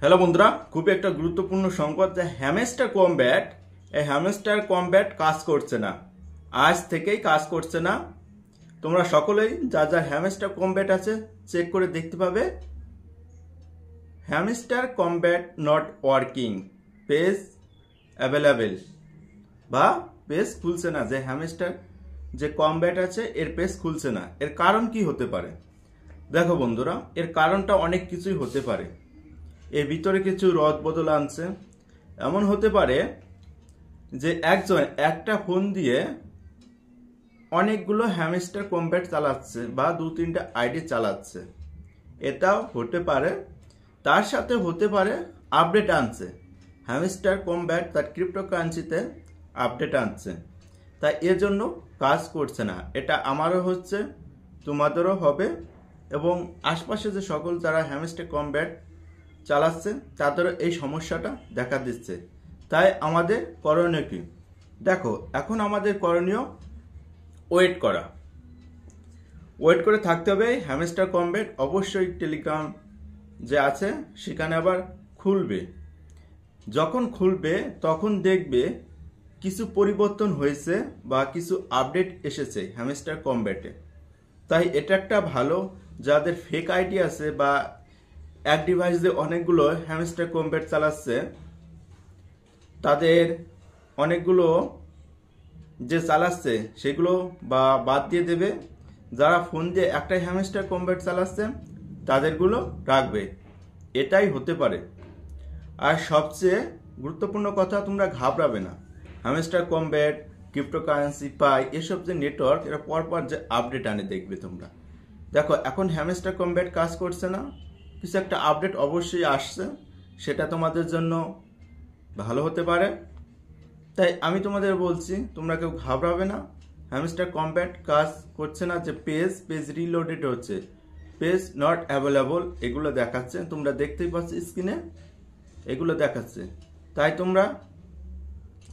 Hello বন্ধুরা, খুবই একটা গুরুত্বপূর্ণ সংবাদ যে হ্যামস্টার কমব্যাট কাজ করছে না। আজ থেকেই কাজ করছে না। তোমরা সকলেই যার যার হ্যামস্টার কমব্যাট আছে চেক করে দেখতে পাবে। Hamster combat not working, page available বা পেজ খুলছে না। যে হ্যামস্টার যে কমব্যাট আছে এর পেজ খুলছে না। এর কারণ কি হতে পারে? দেখো বন্ধুরা, এর কারণটা অনেক কিছুই হতে পারে। এর ভিতরে কিছু রদ বদল আনছে। এমন হতে পারে যে একজন একটা ফোন দিয়ে অনেকগুলো হ্যামস্টার কমব্যাট চালাচ্ছে বা দু তিনটা আইডি চালাচ্ছে, এটাও হতে পারে। তার সাথে হতে পারে আপডেট আনছে, হ্যামস্টার কমব্যাট তার ক্রিপ্টোকারেন্সিতে আপডেট আনছে, তাই এর জন্য কাজ করছে না। এটা আমারও হচ্ছে, তোমাদেরও হবে, এবং আশপাশে যে সকল যারা হ্যামস্টার কমব্যাট চালাচ্ছে তাদেরও এই সমস্যাটা দেখা দিচ্ছে। তাই আমাদের করণীয় কি? দেখো, এখন আমাদের করণীয় ওয়েট করে থাকতে হবে। হ্যামস্টার কমব্যাট অবশ্যই টেলিগ্রাম যে আছে সেখানে আবার খুলবে। যখন খুলবে তখন দেখবে কিছু পরিবর্তন হয়েছে বা কিছু আপডেট এসেছে হ্যামস্টার কমব্যাটে। তাই এটা একটা ভালো, যাদের ফেক আইডি আছে বা এক ডিভাইসে অনেকগুলো হ্যামস্টার কমব্যাট চালাচ্ছে, তাদের অনেকগুলো যে চালাচ্ছে সেগুলো বা বাদ দিয়ে দেবে। যারা ফোন দিয়ে একটাই হ্যামস্টার কমব্যাট চালাচ্ছে তাদেরগুলো রাখবে। এটাই হতে পারে। আর সবচেয়ে গুরুত্বপূর্ণ কথা, তোমরা ঘাবড়াবে না। হ্যামস্টার কমব্যাট, ক্রিপ্টোকারেন্সি, পাই, এসব যে নেটওয়ার্ক, এরা পরপর যে আপডেট আনে দেখবে তোমরা। দেখো, এখন হ্যামস্টার কমব্যাট কাজ করছে না, কিছু একটা আপডেট অবশ্যই আসছে, সেটা তোমাদের জন্য ভালো হতে পারে। তাই আমি তোমাদের বলছি, তোমরা কেউ ঘাবড়াবে না। হ্যামস্টার কমব্যাট কাজ করছে না, যে পেজ রিলোডেড হচ্ছে, পেজ নট অ্যাভেলেবল এগুলো দেখাচ্ছে, তোমরা দেখতেই পাচ্ছ স্ক্রিনে এগুলো দেখাচ্ছে। তাই তোমরা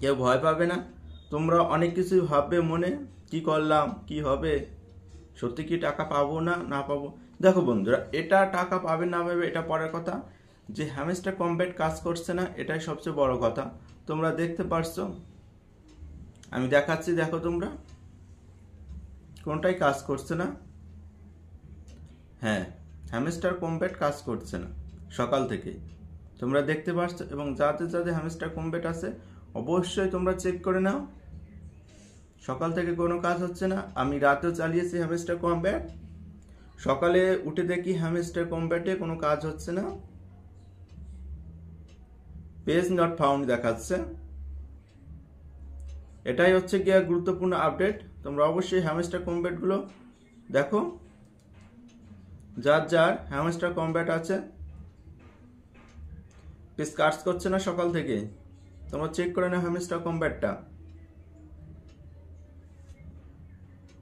কেউ ভয় পাবে না। তোমরা অনেক কিছু ভাববে মনে, কি করলাম, কি হবে, সত্যি কি টাকা পাবো না পাবো। দেখো বন্ধুরা, এটা টাকা পাবে না পাবে এটা পরের কথা, যে হ্যামস্টার কমব্যাট কাজ করছে না এটাই সবচেয়ে বড় কথা। তোমরা দেখতে পারছো, আমি দেখাচ্ছি, দেখো তোমরা কোনটাই কাজ করছে না। হ্যাঁ, হ্যামস্টার কমব্যাট কাজ করছে না সকাল থেকে, তোমরা দেখতে পাচ্ছ। এবং যাদের যাদের হ্যামস্টার কমব্যাট আছে অবশ্যই তোমরা চেক করে নাও। সকাল থেকে কোনো কাজ হচ্ছে না। আমি রাতেও চালিয়েছি হ্যামস্টার কমব্যাট, সকালে উঠে দেখি হ্যামস্টার কমব্যাটে কোনো কাজ হচ্ছে না, পেজ নট ফাউন্ড দেখাচ্ছে। এটাই হচ্ছে গিয়ে গুরুত্বপূর্ণ আপডেট। তোমরা অবশ্যই হ্যামস্টার কমব্যাটগুলো দেখো, যার যার হ্যামস্টার কমব্যাট আছে পেজ কাজ করছে না সকাল থেকে, তোমরা চেক করে নাও হ্যামস্টার কমব্যাটটা।